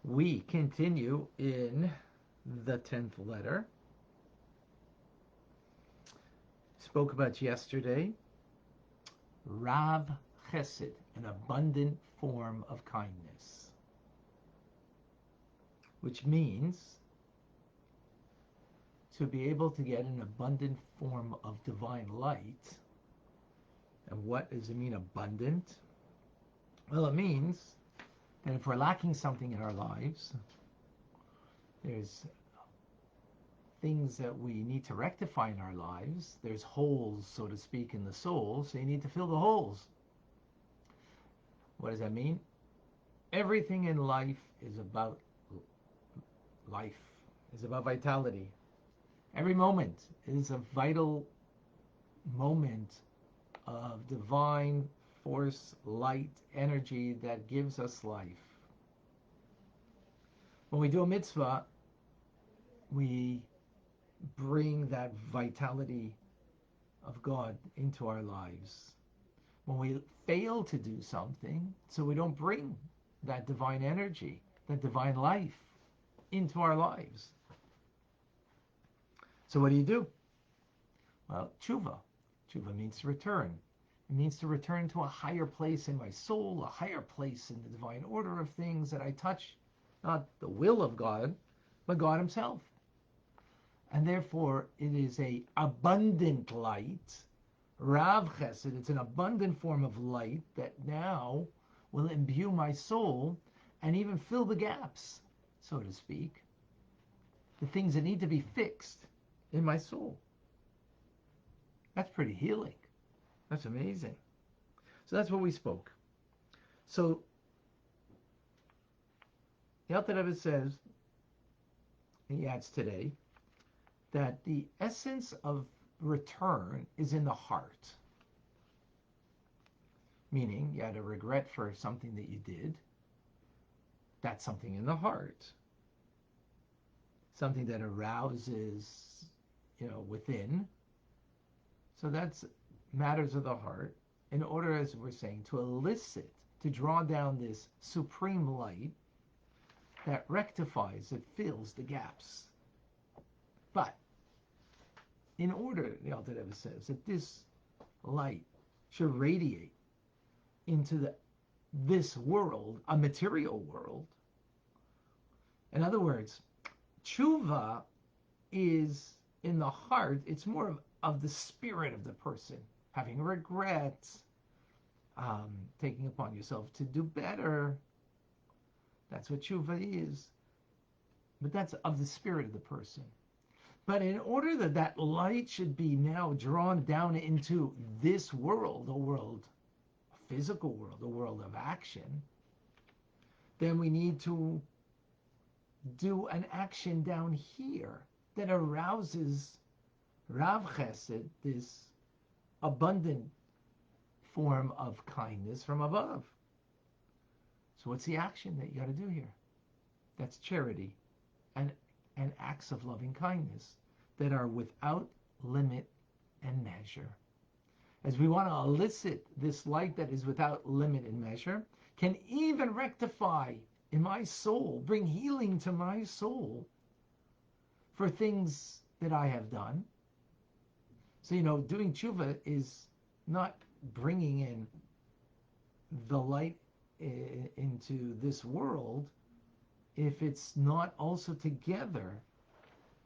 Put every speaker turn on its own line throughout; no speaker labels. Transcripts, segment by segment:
We continue in the 10th letter. Spoke about yesterday. Rav Chesed, an abundant form of kindness. Which means to be able to get an abundant form of divine light. And what does it mean, abundant? Well, it means that if we're lacking something in our lives, there's things that we need to rectify in our lives. There's holes, so to speak, in the soul, so you need to fill the holes. What does that mean? Everything in life is about life, is about vitality. Every moment is a vital moment of divine force, light, energy that gives us life. When we do a mitzvah, we bring that vitality of God into our lives. When we fail to do something, so we don't bring that divine energy, that divine life into our lives. So what do? Well, tshuva. Tshuva means to return. It means to return to a higher place in my soul, a higher place in the divine order of things, that I touch not the will of God, but God himself. And therefore, it is a abundant light, Rav Chesed. It's an abundant form of light that now will imbue my soul and even fill the gaps, so to speak, the things that need to be fixed in my soul. That's pretty healing. That's amazing. So that's what we spoke. So the Alter Rebbe says, he adds today, that the essence of return is in the heart. Meaning, you had a regret for something that you did. That's something in the heart. Something that arouses, within. So that's matters of the heart. In order, as we're saying, to elicit, to draw down this supreme light that rectifies, that fills the gaps. But in order, the Alter Rebbe says, that this light should radiate into this world, a material world. In other words, tshuva is in the heart. It's more of the spirit of the person, having regrets, taking upon yourself to do better. That's what tshuva is. But that's of the spirit of the person. But in order that that light should be now drawn down into this world, a physical world, a world of action, then we need to do an action down here that arouses Rav Chesed, this abundant form of kindness from above. So what's the action that you got to do here? That's charity and acts of loving kindness that are without limit and measure. As we want to elicit this light that is without limit and measure, can even rectify in my soul, bring healing to my soul for things that I have done. So, doing tshuva is not bringing in the light into this world if it's not also together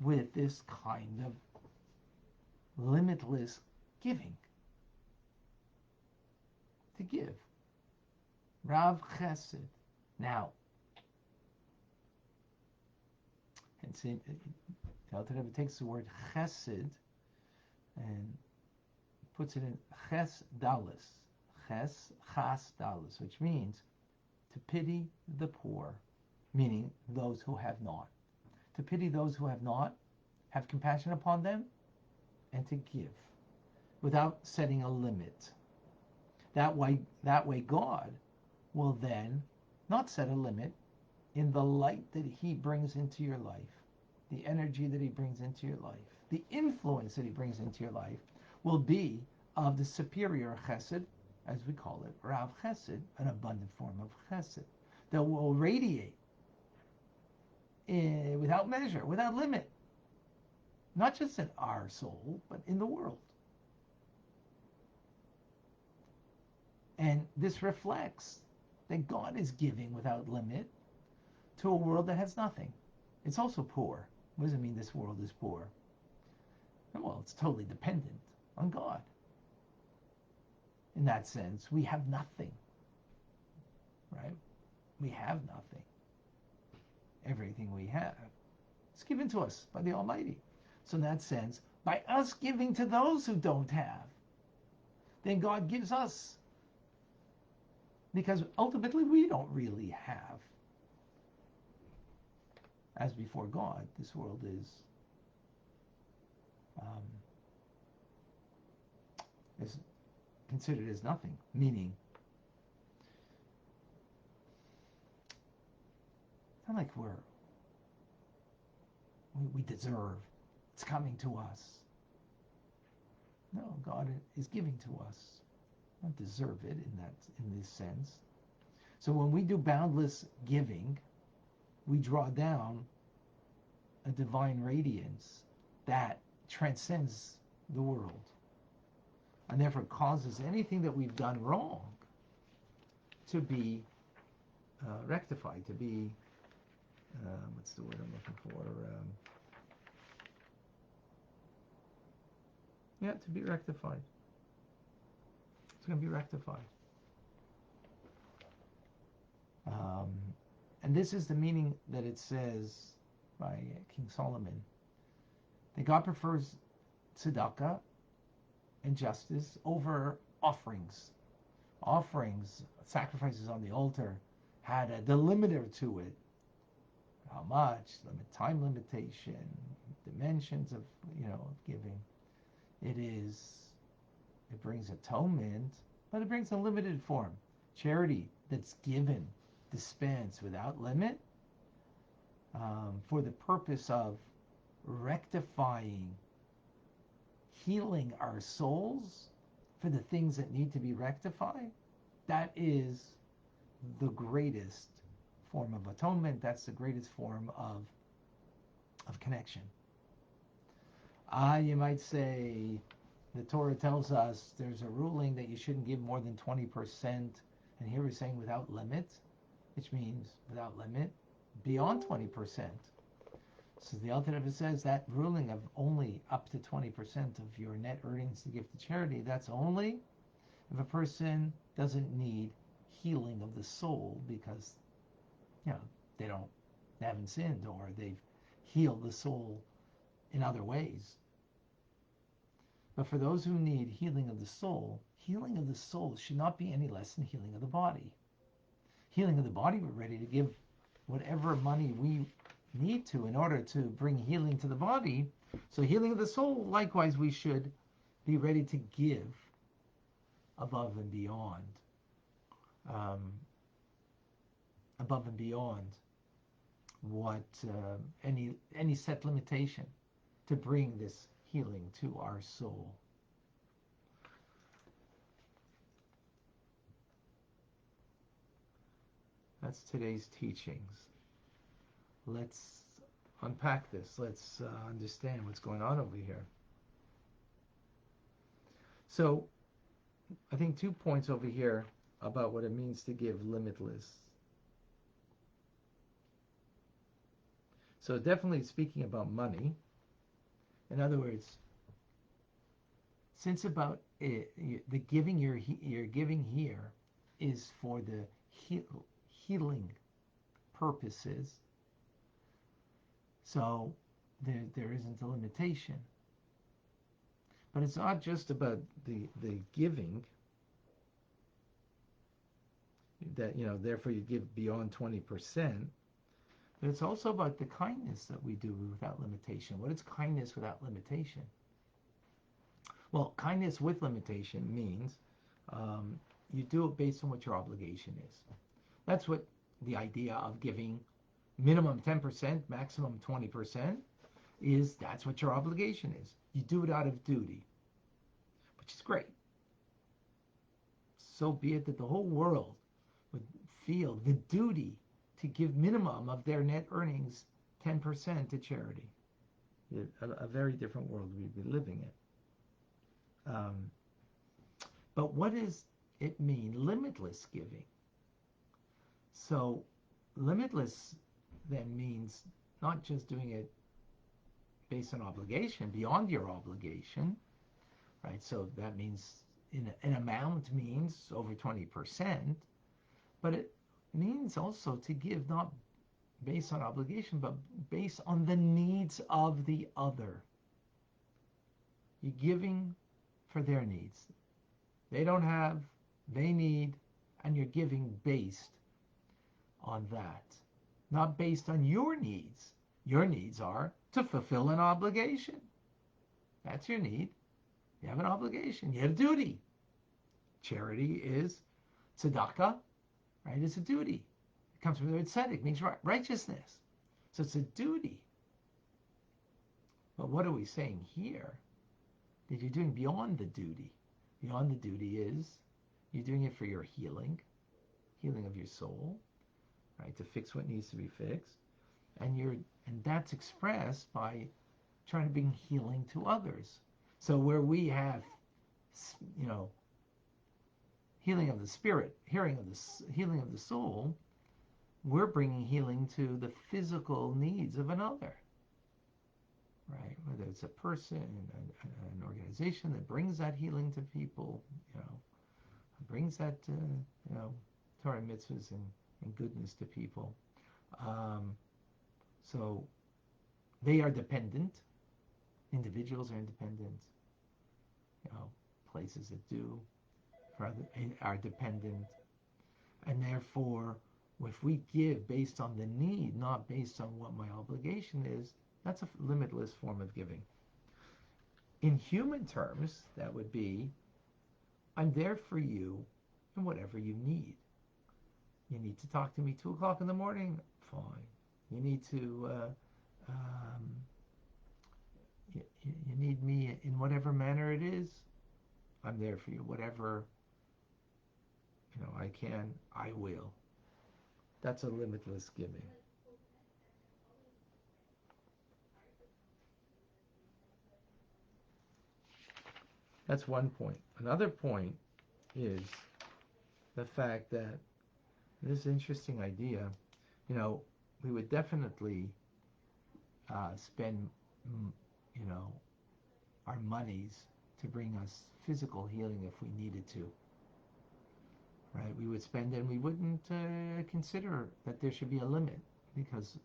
with this kind of limitless giving. To give. Rav Chesed. Now, and see, the Alter Rebbe takes the word Chesed and puts it in Ches Dalis. Ches Chas Dalis, which means to pity the poor, meaning those who have not. To pity those who have not, have compassion upon them, and to give without setting a limit. That way God will then not set a limit in the light that he brings into your life, the energy that he brings into your life, the influence that he brings into your life will be of the superior chesed, as we call it, Rav Chesed, an abundant form of chesed, that will radiate without measure, without limit. Not just in our soul, but in the world. And this reflects that God is giving without limit to a world that has nothing. It's also poor. What does it mean this world is poor? Well, it's totally dependent on God. In that sense, we have nothing, right? We have nothing. Everything we have is given to us by the Almighty. So in that sense, by us giving to those who don't have, then God gives us. Because ultimately we don't really have. As before God, this world is considered as nothing, meaning it's not like we deserve. It's coming to us. No, God is giving to us. We don't deserve it in this sense. So when we do boundless giving, we draw down a divine radiance that transcends the world and therefore causes anything that we've done wrong to be rectified, to be, what's the word I'm looking for? To be rectified. It's going to be rectified. And this is the meaning that it says by King Solomon, that God prefers tzedakah and justice over offerings. Offerings, sacrifices on the altar, had a delimiter to it. How much? Time limitation, dimensions of giving. It brings atonement, but it brings a limited form. Charity that's given, dispensed without limit, for the purpose of rectifying, healing our souls for the things that need to be rectified, that is the greatest form of atonement. That's the greatest form of connection. You might say the Torah tells us there's a ruling that you shouldn't give more than 20%, and here we're saying without limit, which means without limit, beyond 20%. So the Alter Rebbe says that ruling of only up to 20% of your net earnings to give to charity, that's only if a person doesn't need healing of the soul because, they haven't sinned, or they've healed the soul in other ways. But for those who need healing of the soul should not be any less than healing of the body. Healing of the body, we're ready to give whatever money we need to in order to bring healing to the body. So healing of the soul, likewise, we should be ready to give above and beyond what any set limitation to bring this healing to our soul. That's today's teachings. Let's unpack this. Let's understand what's going on over here. So, I think 2 points over here about what it means to give limitless. So definitely speaking about money. In other words, since about it, the giving you're giving here is for the healing purposes, so there isn't a limitation. But it's not just about the giving, that therefore you give beyond 20%, but it's also about the kindness that we do without limitation. What is kindness without limitation? Well, kindness with limitation means you do it based on what your obligation is. That's what the idea of giving minimum 10%, maximum 20% is. That's what your obligation is. You do it out of duty, which is great. So be it that the whole world would feel the duty to give minimum of their net earnings 10% to charity. A very different world we'd be living in. But what does it mean, limitless giving? So limitless then means not just doing it based on obligation, beyond your obligation, right? So that means an amount means over 20%, but it means also to give not based on obligation, but based on the needs of the other. You're giving for their needs. They don't have, they need, and you're giving based on that, not based on your needs. Your needs are to fulfill an obligation. That's your need. You have an obligation. You have a duty. Charity is tzedakah, right? It's a duty. It comes from the word tzedek, means righteousness. So it's a duty. But what are we saying here? That you're doing beyond the duty. Beyond the duty is you're doing it for your healing of your soul, right? To fix what needs to be fixed. And that's expressed by trying to bring healing to others. So where we have, healing of the spirit, healing of the soul, we're bringing healing to the physical needs of another, right? Whether it's a person, an organization that brings that healing to people, brings that, Torah mitzvahs and goodness to people. So they are dependent. Individuals are independent. Places that do are dependent. And therefore, if we give based on the need, not based on what my obligation is, that's a limitless form of giving. In human terms, that would be, I'm there for you in whatever you need. You need to talk to me 2 o'clock in the morning? Fine. You need to, you need me in whatever manner it is? I'm there for you. Whatever, I can, I will. That's a limitless giving. That's one point. Another point is the fact that this interesting idea, we would definitely spend, our monies to bring us physical healing if we needed to. Right? We would spend it and we wouldn't consider that there should be a limit because,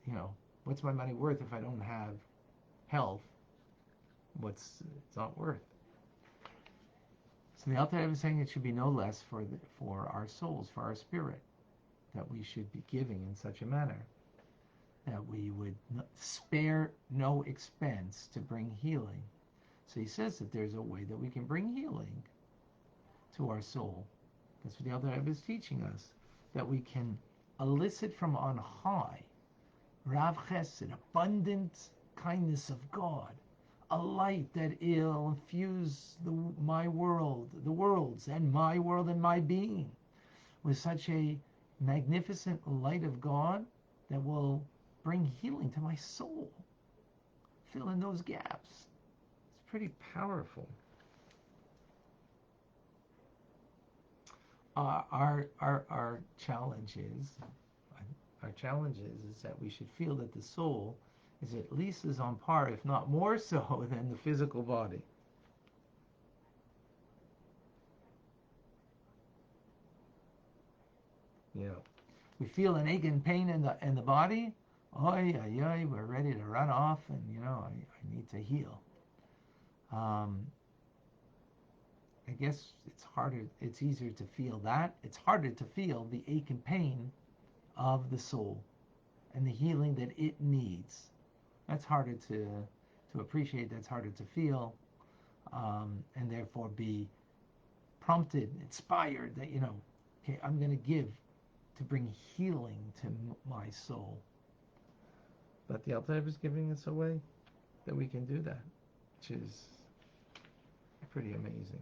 what's my money worth if I don't have health? It's not worth. So the Alter Rebbe is saying it should be no less for our souls, for our spirit, that we should be giving in such a manner that we would spare no expense to bring healing. So he says that there's a way that we can bring healing to our soul. That's what the Alter Rebbe is teaching us, that we can elicit from on high, Rav Chesed, abundant kindness of God, a light that will infuse the worlds, and my world and my being with such a magnificent light of God that will bring healing to my soul, fill in those gaps. It's pretty powerful. Our challenge is that we should feel that the soul is at least as on par, if not more so, than the physical body. We feel an ache and pain in the body. We're ready to run off, and I need to heal. I guess it's harder. It's easier to feel that. It's harder to feel the ache and pain of the soul and the healing that it needs. That's harder to appreciate. That's harder to feel, and therefore be prompted, inspired that okay, I'm going to give to bring healing to my soul. But the Alter Rebbe is giving us a way that we can do that, which is pretty amazing.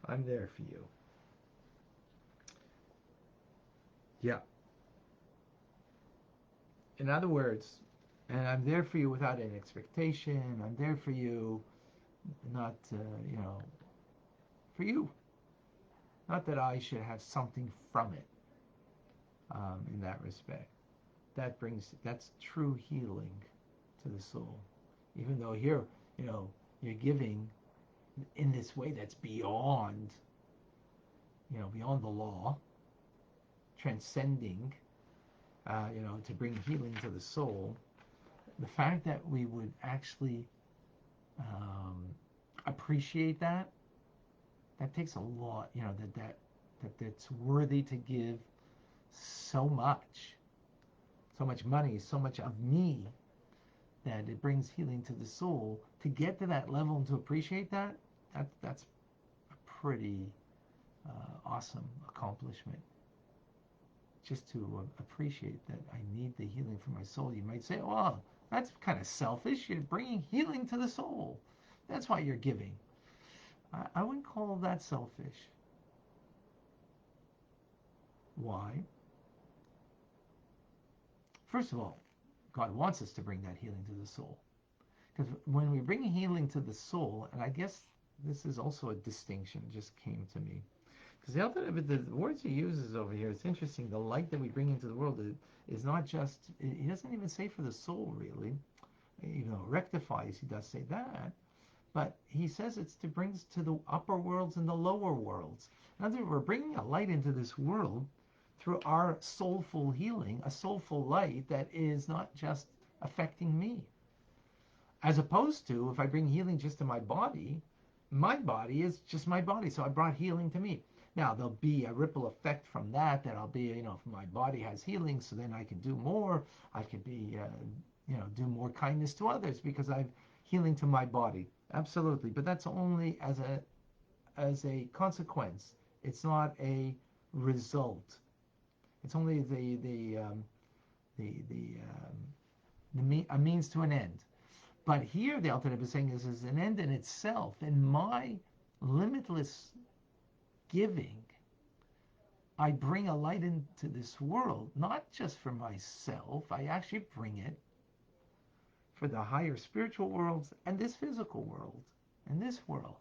I'm there for you. Yeah. In other words, and I'm there for you without an expectation. I'm there for you, not, for you. Not that I should have something from it in that respect. That's true healing to the soul. Even though here, you're giving in this way that's beyond, beyond the law, transcending, to bring healing to the soul. The fact that we would actually appreciate that takes a lot, that's worthy to give so much money, so much of me, that it brings healing to the soul. To get to that level and to appreciate that's a pretty awesome accomplishment. Just to appreciate that I need the healing for my soul. You might say, well, that's kind of selfish. You're bringing healing to the soul. That's why you're giving. I wouldn't call that selfish. Why? First of all, God wants us to bring that healing to the soul. Because when we bring healing to the soul, and I guess this is also a distinction, just came to me. Because the words he uses over here, it's interesting. The light that we bring into the world is not just, he doesn't even say for the soul, really. Even though it rectifies, he does say that. But he says it's to bring us to the upper worlds and the lower worlds. In other words, we're bringing a light into this world through our soulful healing, a soulful light that is not just affecting me. As opposed to, if I bring healing just to my body is just my body. So I brought healing to me. Now, there'll be a ripple effect from that I'll be, if my body has healing, so then I can do more. I could be, do more kindness to others because I've healing to my body. Absolutely. But that's only as a consequence. It's not a result. It's only a means to an end. But here the Alter Rebbe is saying is an end in itself. In my limitless giving, I bring a light into this world, not just for myself. I actually bring it for the higher spiritual worlds and this physical world and this world.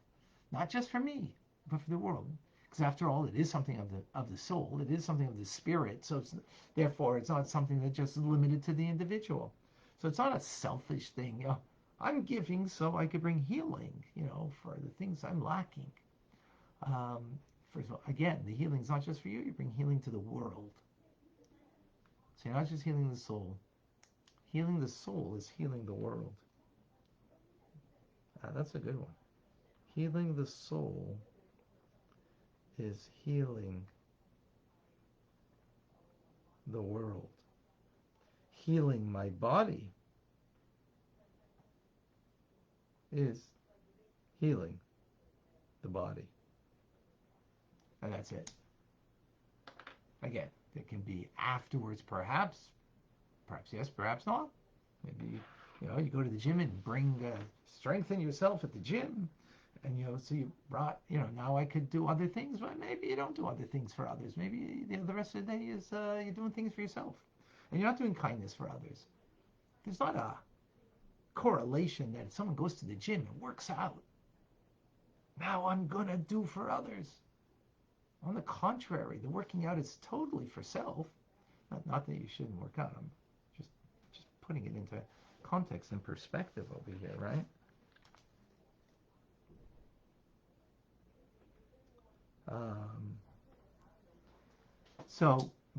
Not just for me, but for the world. Because after all, it is something of the soul. It is something of the spirit. So therefore, it's not something that's just limited to the individual. So it's not a selfish thing. I'm giving so I could bring healing, for the things I'm lacking. First of all, again, the healing is not just for you. You bring healing to the world. So you're not just healing the soul. Healing the soul is healing the world. That's a good one. Healing the soul is healing the world. Healing my body is healing the body. And that's it. Again, it can be afterwards, perhaps yes, perhaps not. Maybe, you go to the gym and strengthen yourself at the gym. And, so you brought, now I could do other things, but maybe you don't do other things for others. Maybe the rest of the day is you're doing things for yourself. And you're not doing kindness for others. There's not a correlation that if someone goes to the gym and works out, now I'm going to do for others. On the contrary, the working out is totally for self. Not that you shouldn't work out. I'm just putting it into context and perspective over here, right?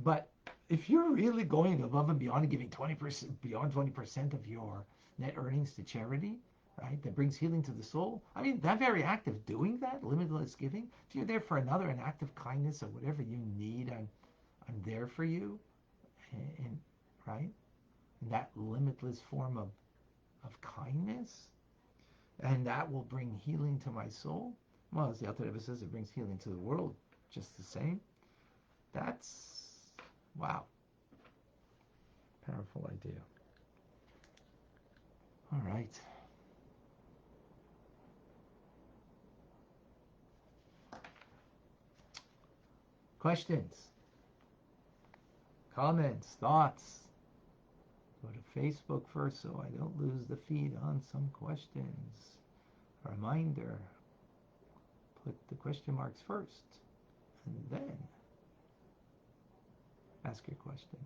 But if you're really going above and beyond and giving 20%, beyond 20% of your net earnings to charity, right, that brings healing to the soul, I mean, that very act of doing that, limitless giving, if you're there for another, an act of kindness or whatever you need, I'm there for you, and right, in that limitless form of kindness, and that will bring healing to my soul. Well, as the Alter Rebbe says, it brings healing to the world just the same. That's, wow, powerful idea. All right. Questions? comments, thoughts. Go to Facebook first so I don't lose the feed on some questions. A reminder, put the question marks first and then ask your question.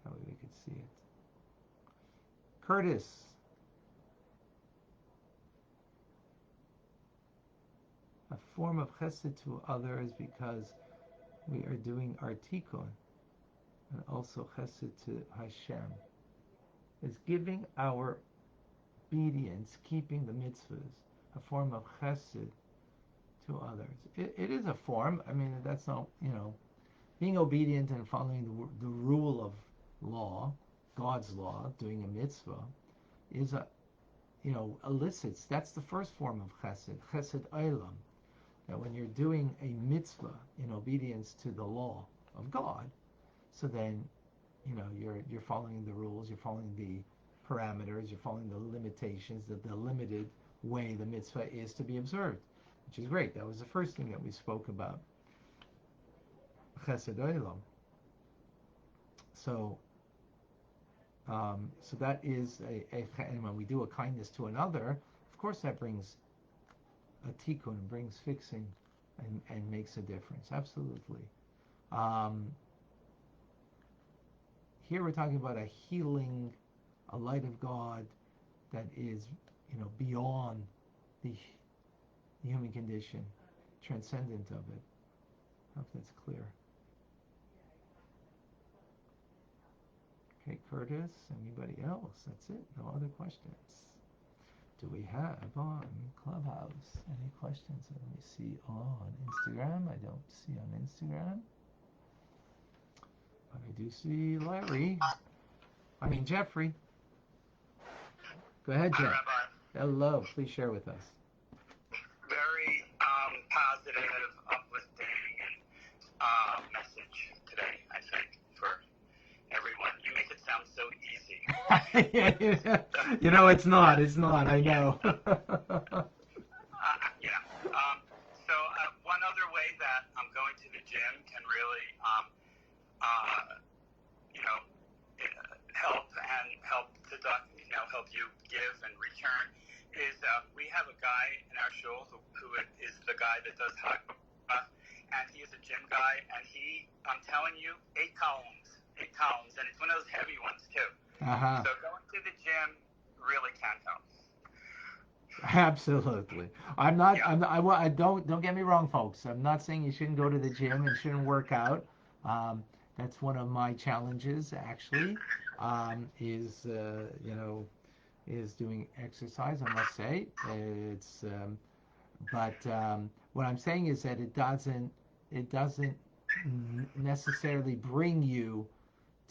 That way we could see it. Curtis. A form of chesed to others because we are doing our tikkun, and also chesed to Hashem is giving our obedience, keeping the mitzvahs, a form of chesed to others. It is a form. I mean, that's not, being obedient and following the rule of law, God's law, doing a mitzvah, is elicits. That's the first form of chesed, chesed olam. That when you're doing a mitzvah in obedience to the law of God, so then, you're following the rules, you're following the parameters, you're following the limitations, the limited way the mitzvah is to be observed, which is great. That was the first thing that we spoke about, chesed olam. So that is and when we do a kindness to another, of course that brings a tikkun, brings fixing, and makes a difference. Absolutely. Here we're talking about a healing, a light of God that is, beyond the human condition, transcendent of it. I hope that's clear. Okay, Curtis, anybody else? That's it, no other questions. Do we have on Clubhouse any questions? Let me see on Instagram. I don't see on Instagram. But I do see Larry. Jeffrey. Go ahead, Jeff.
Hi, Rabbi.
Hello. Please share with us.
Very positive, uplifting message today, I think, for everyone. You make it sound so easy.
It's not. It's not. I know.
Yeah. One other way that going to the gym can really, help you give and return is we have a guy in our shul who is the guy that does hagba, and he is a gym guy, and I'm telling you, 8 columns, and it's one of those heavy ones too.
Uh-huh.
So going to the gym really can help.
Absolutely. I'm not. Yeah. I don't get me wrong, folks. I'm not saying you shouldn't go to the gym and shouldn't work out. That's one of my challenges, actually. Is doing exercise. I must say, it's. But what I'm saying is that it doesn't necessarily bring you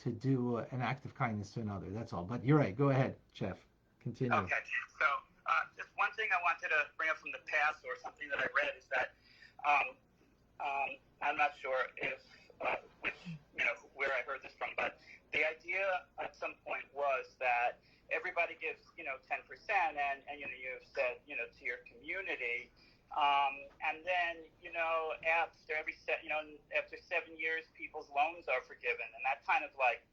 to do an act of kindness to another. That's all. But you're right. Go ahead, Jeff. Continue.
Okay. So just one thing I wanted to bring up from the past, or something that I read, is that I'm not sure if where I heard this from, but the idea at some point was that everybody gives 10%, and you've said to your community, and then after 7 years, people's loans are forgiven, and that kind of like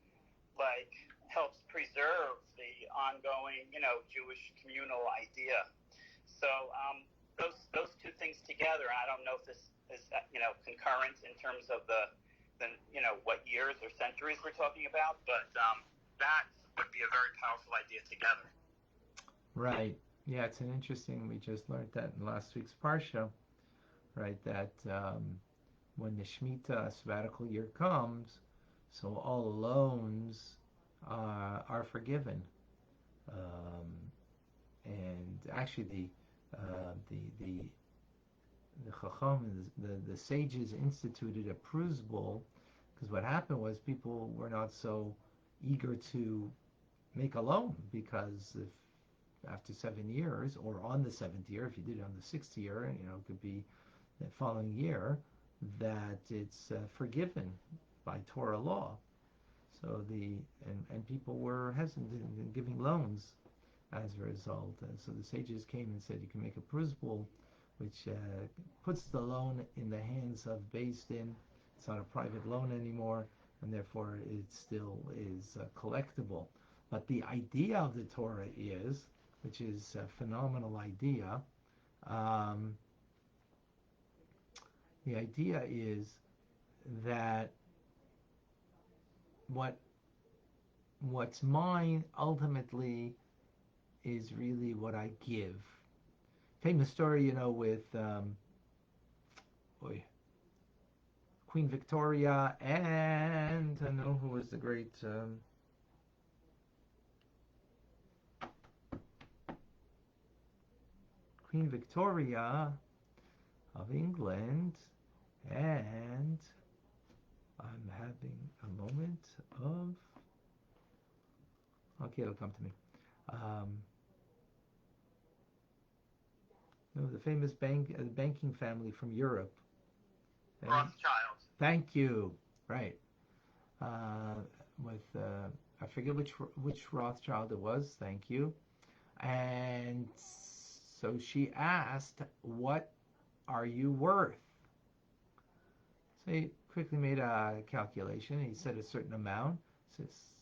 helps preserve the ongoing Jewish communal idea. So those two things together, and I don't know if this is concurrent in terms of the what years or centuries we're talking about, but that would be a very powerful idea together.
Right. Yeah, it's an interesting. We just learned that in last week's Parsha, right? That when the Shemitah sabbatical year comes, so all loans are forgiven, and actually the Chacham, the sages instituted a pruz bowl, because what happened was people were not so eager to make a loan, because if after 7 years, or on the 7th year, if you did it on the 6th year, it could be the following year, that it's forgiven by Torah law. So and people were hesitant in giving loans as a result. And so the sages came and said you can make a pruz bowl, which puts the loan in the hands of Beis Din. It's not a private loan anymore, and therefore it still is collectible. But the idea of the Torah is, which is a phenomenal idea, um, the idea is that what's mine ultimately is really what I give. Famous story, with Queen Victoria and I know who was the great Queen Victoria of England, and I'm having a moment of. Okay, it'll come to me. No, the famous banking family from Europe.
Rothschild.
Thank you. Right. Uh, with I forget which Rothschild it was. Thank you. And so she asked, "What are you worth?" So he quickly made a calculation. He said a certain amount. He says,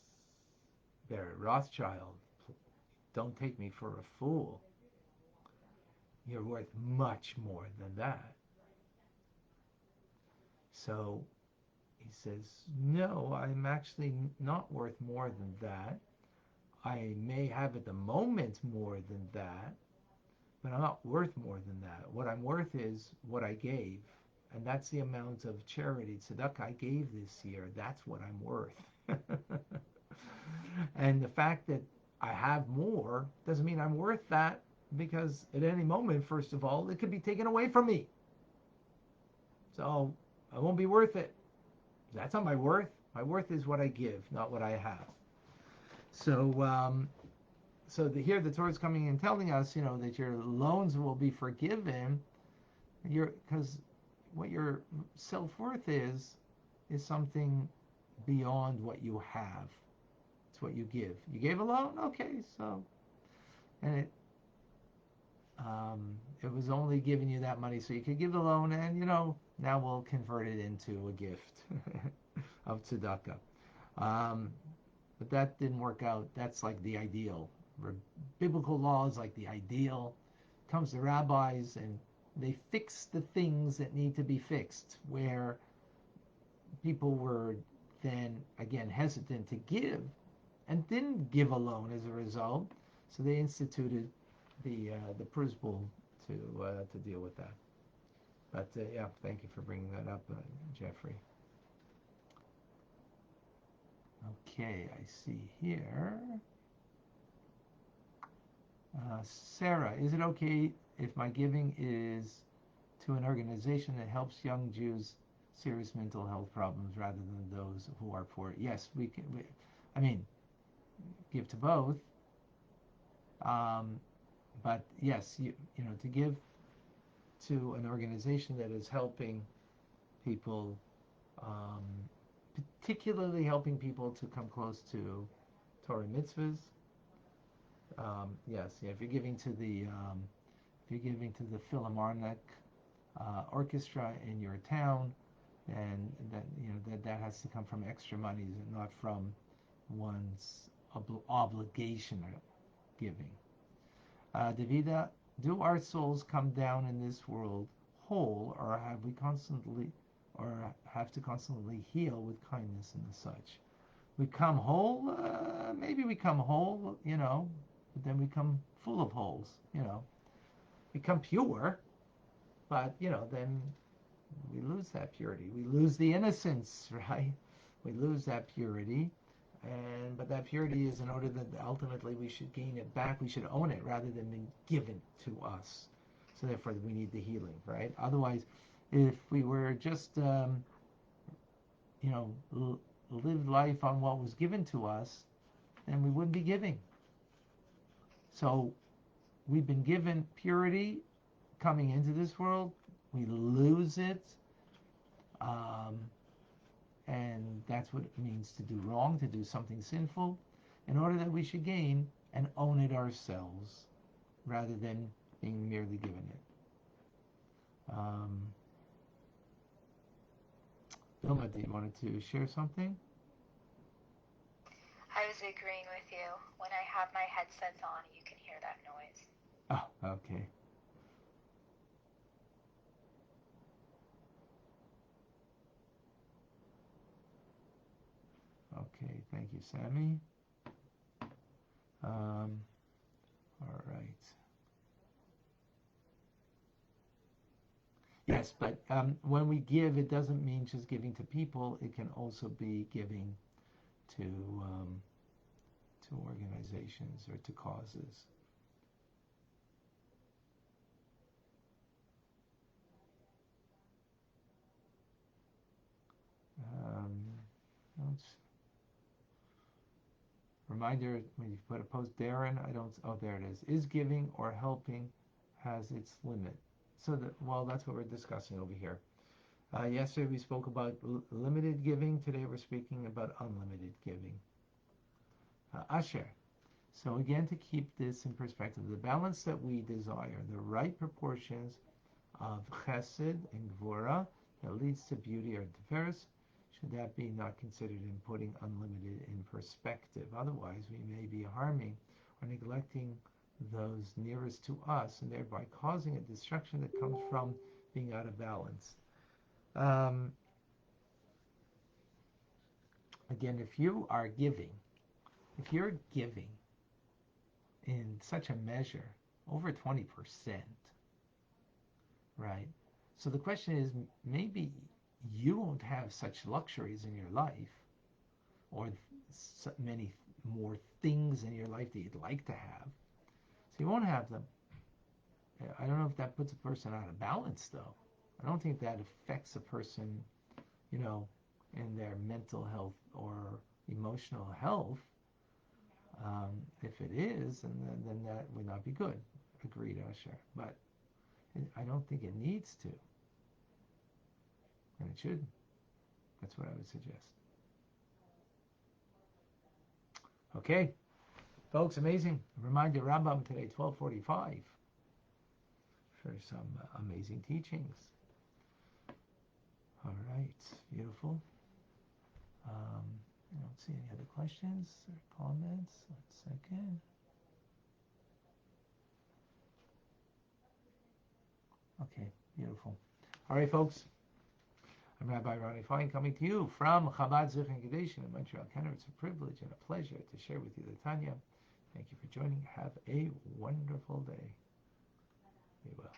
"Barry Rothschild, don't take me for a fool. You're worth much more than that." So he says, "No, I'm actually not worth more than that. I may have at the moment more than that, but I'm not worth more than that. What I'm worth is what I gave. And that's the amount of charity, tzedakah I gave this year. That's what I'm worth." And the fact that I have more doesn't mean I'm worth that, because at any moment, first of all, it could be taken away from me. So I won't be worth it. That's not my worth. My worth is what I give, not what I have. So, here the Torah is coming and telling us, that your loans will be forgiven. Because what your self-worth is something beyond what you have. It's what you give. You gave a loan, okay, so, and it was only giving you that money so you could give the loan, and now we'll convert it into a gift of tzedakah. But that didn't work out. That's like the ideal. Biblical law is like the ideal. Comes to rabbis and they fix the things that need to be fixed, where people were then again hesitant to give and didn't give a loan as a result. So they instituted the principle to deal with that. But yeah, thank you for bringing that up, Jeffrey. Okay, I see here. Sarah, is it okay if my giving is to an organization that helps young Jews serious mental health problems rather than those who are poor? Yes, we can. I mean, give to both. But yes, to give to an organization that is helping people, particularly helping people to come close to Torah mitzvahs. Yes, yeah, if you're giving to the Philharmonic orchestra in your town, and that has to come from extra monies and not from one's obligation of giving. Davida, do our souls come down in this world whole, or have to constantly heal with kindness and such? We come whole, maybe we come whole, but then we come full of holes, We come pure, but then we lose that purity. We lose the innocence, right? We lose that purity, but that purity is in order that ultimately we should gain it back. We should own it rather than being given to us. So therefore, we need the healing, right? Otherwise, if we were just, live life on what was given to us, then we wouldn't be giving. So we've been given purity coming into this world. We lose it. And that's what it means to do wrong, to do something sinful, in order that we should gain and own it ourselves, rather than being merely given it. Vilma, do you wanted to share something?
agreeing with you. When I have my headsets on, you can hear that noise.
Oh, okay. Okay, thank you, Sammy. All right. Yes, but when we give, it doesn't mean just giving to people. It can also be giving to organizations or to causes. Reminder, when you put a post, Darren, I don't, oh, there it is giving or helping has its limit. So well, that's what we're discussing over here. Yesterday we spoke about limited giving. Today we're speaking about unlimited giving. Asher. So again, to keep this in perspective, the balance that we desire, the right proportions of chesed and gvura that leads to beauty or tiferes, should that be not considered in putting unlimited in perspective? Otherwise, we may be harming or neglecting those nearest to us and thereby causing a destruction that comes from being out of balance. Again, if you're giving in such a measure, over 20%, right? So the question is, maybe you won't have such luxuries in your life, or so many more things in your life that you'd like to have. So you won't have them. I don't know if that puts a person out of balance, though. I don't think that affects a person, in their mental health or emotional health. If it is, then that would not be good. Agreed, Asher. But I don't think it needs to. And it shouldn't. That's what I would suggest. Okay, folks, amazing. Reminder, Rambam today, 12:45, for some amazing teachings. All right, beautiful. I don't see any other questions or comments. 1 second. Okay, beautiful. All right, folks. I'm Rabbi Ronnie Fine, coming to you from Chabad Zichron Kedushin in Montreal, Canada. It's a privilege and a pleasure to share with you the Tanya. Thank you for joining. Have a wonderful day. Be well.